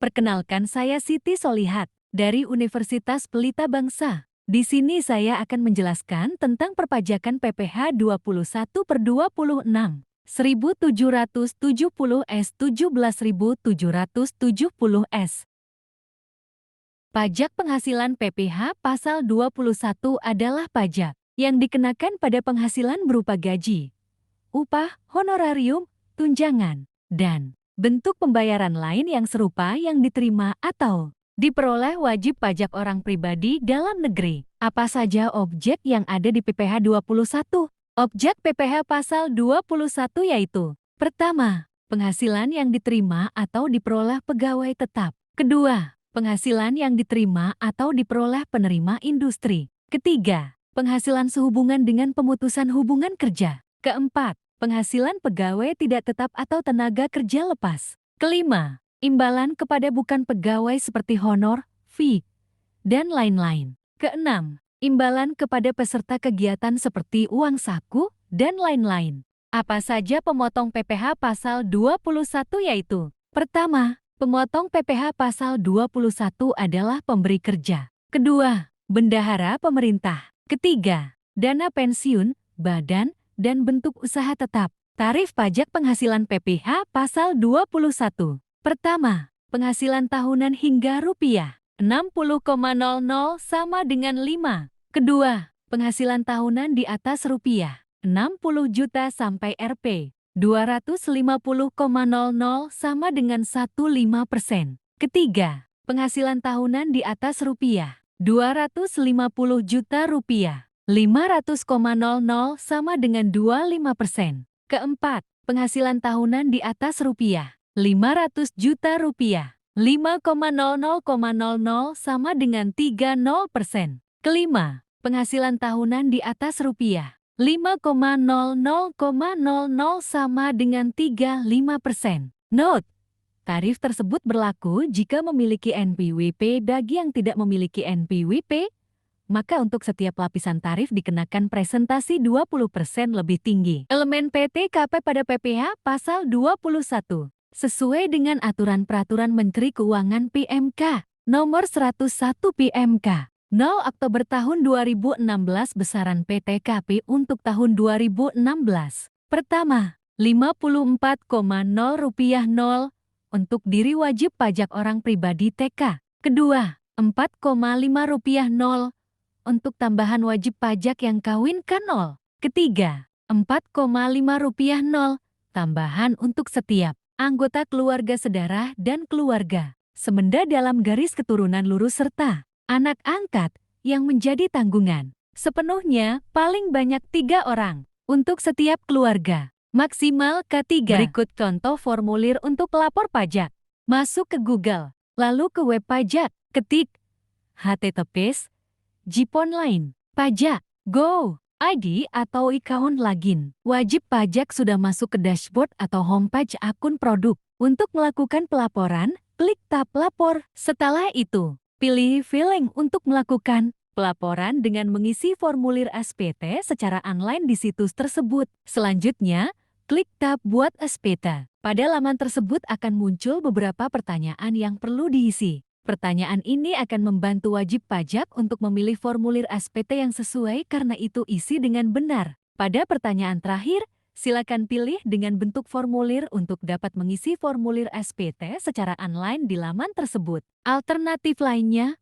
Perkenalkan, saya Siti Solihat dari Universitas Pelita Bangsa. Di sini saya akan menjelaskan tentang perpajakan PPh 21/26, 1770 S 17.770 S. Pajak penghasilan PPh pasal 21 adalah pajak yang dikenakan pada penghasilan berupa gaji, upah, honorarium, tunjangan, dan bentuk pembayaran lain yang serupa yang diterima atau diperoleh wajib pajak orang pribadi dalam negeri. Apa saja objek yang ada di PPh 21? Objek PPh pasal 21 yaitu: pertama, penghasilan yang diterima atau diperoleh pegawai tetap. Kedua, penghasilan yang diterima atau diperoleh penerima industri. Ketiga, penghasilan sehubungan dengan pemutusan hubungan kerja. Keempat, penghasilan pegawai tidak tetap atau tenaga kerja lepas. Kelima, imbalan kepada bukan pegawai seperti honor, fee, dan lain-lain. Keenam, imbalan kepada peserta kegiatan seperti uang saku dan lain-lain. Apa saja pemotong PPh pasal 21 yaitu: pertama, pemotong PPh pasal 21 adalah pemberi kerja. Kedua, bendahara pemerintah. Ketiga, dana pensiun, badan, dan bentuk usaha tetap. Tarif pajak penghasilan PPh pasal 21. Pertama, penghasilan tahunan hingga rupiah 60,00 sama dengan 5. Kedua, penghasilan tahunan di atas rupiah 60 juta sampai Rp 250,00 sama dengan 15%. Ketiga, penghasilan tahunan di atas rupiah 250 juta rupiah 500,00 sama dengan 25%. Keempat, penghasilan tahunan di atas rupiah 500 juta rupiah 5,00,00 sama dengan 30%. Kelima, penghasilan tahunan di atas rupiah 5,00,00 sama dengan 35%. Note: tarif tersebut berlaku jika memiliki NPWP bagi yang tidak memiliki NPWP, maka untuk setiap lapisan tarif dikenakan presentasi 20% lebih tinggi. Elemen PTKP pada PPh pasal 21 sesuai dengan aturan Peraturan Menteri Keuangan PMK nomor 101 PMK 0 Oktober tahun 2016 besaran PTKP untuk tahun 2016. Pertama, Rp54,0 untuk diri wajib pajak orang pribadi TK. Kedua, Rp4,5 untuk tambahan wajib pajak yang kawin K0. Ketiga, Rp4,5 tambahan untuk setiap anggota keluarga sedarah dan keluarga semenda dalam garis keturunan lurus serta anak angkat yang menjadi tanggungan sepenuhnya paling banyak 3 orang untuk setiap keluarga. Maksimal K3. Berikut contoh formulir untuk lapor pajak. Masuk ke Google, lalu ke web pajak, ketik https://jiponline pajak go ID atau account login. Wajib pajak sudah masuk ke dashboard atau homepage akun produk. Untuk melakukan pelaporan, klik tab lapor. Setelah itu, pilih filing untuk melakukan pelaporan dengan mengisi formulir SPT secara online di situs tersebut. Selanjutnya, klik tab buat SPT. Pada laman tersebut akan muncul beberapa pertanyaan yang perlu diisi. Pertanyaan ini akan membantu wajib pajak untuk memilih formulir SPT yang sesuai, karena itu isi dengan benar. Pada pertanyaan terakhir, silakan pilih dengan bentuk formulir untuk dapat mengisi formulir SPT secara online di laman tersebut. Alternatif lainnya,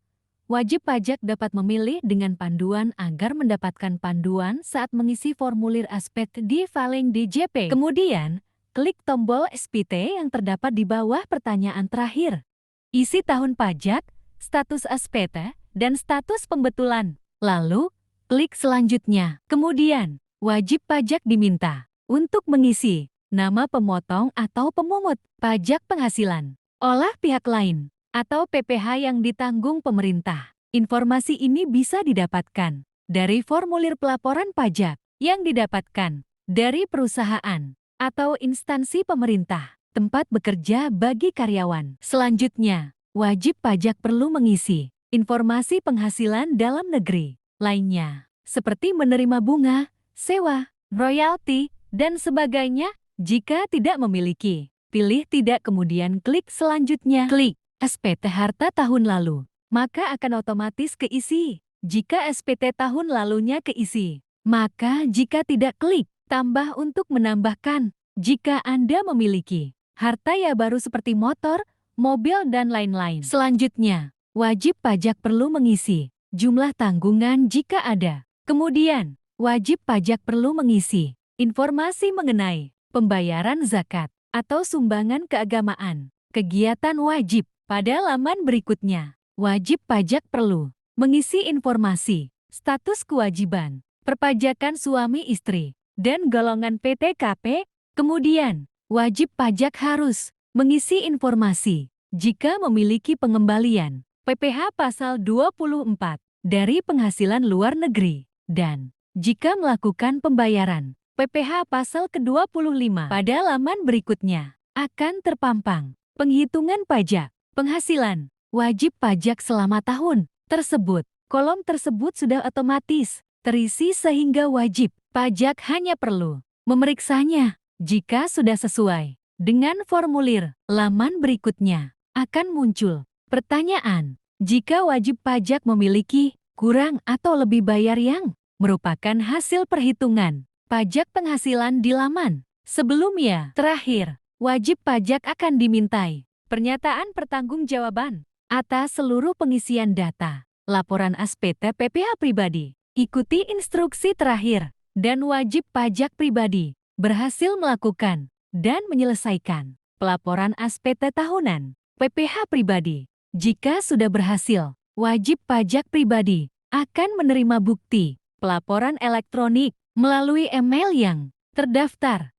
wajib pajak dapat memilih dengan panduan agar mendapatkan panduan saat mengisi formulir SPT di filing DJP. Kemudian, klik tombol SPT yang terdapat di bawah pertanyaan terakhir. Isi tahun pajak, status SPT, dan status pembetulan. Lalu, klik selanjutnya. Kemudian, wajib pajak diminta untuk mengisi nama pemotong atau pemungut pajak penghasilan, olah pihak lain, atau PPh yang ditanggung pemerintah. Informasi ini bisa didapatkan dari formulir pelaporan pajak yang didapatkan dari perusahaan atau instansi pemerintah tempat bekerja bagi karyawan. Selanjutnya, wajib pajak perlu mengisi informasi penghasilan dalam negeri lainnya, seperti menerima bunga, sewa, royalti, dan sebagainya. Jika tidak memiliki, pilih tidak kemudian klik selanjutnya. Klik SPT harta tahun lalu, maka akan otomatis keisi. Jika SPT tahun lalunya keisi, maka jika tidak klik tambah untuk menambahkan. Jika Anda memiliki harta ya baru seperti motor, mobil dan lain-lain. Selanjutnya, wajib pajak perlu mengisi jumlah tanggungan jika ada. Kemudian, wajib pajak perlu mengisi informasi mengenai pembayaran zakat atau sumbangan keagamaan. Kegiatan wajib. Pada laman berikutnya, wajib pajak perlu mengisi informasi status kewajiban perpajakan suami istri dan golongan PTKP. Kemudian, wajib pajak harus mengisi informasi jika memiliki pengembalian PPh pasal 24 dari penghasilan luar negeri dan jika melakukan pembayaran PPh pasal ke-25. Pada laman berikutnya akan terpampang penghitungan pajak penghasilan wajib pajak selama tahun tersebut. Kolom tersebut sudah otomatis terisi sehingga wajib pajak hanya perlu memeriksanya. Jika sudah sesuai dengan formulir, laman berikutnya akan muncul pertanyaan. Jika wajib pajak memiliki kurang atau lebih bayar yang merupakan hasil perhitungan pajak penghasilan di laman sebelumnya. Terakhir, wajib pajak akan dimintai pernyataan pertanggungjawaban atas seluruh pengisian data laporan SPT PPh pribadi. Ikuti instruksi terakhir dan wajib pajak pribadi berhasil melakukan dan menyelesaikan pelaporan SPT tahunan PPh pribadi. Jika sudah berhasil, wajib pajak pribadi akan menerima bukti pelaporan elektronik melalui email yang terdaftar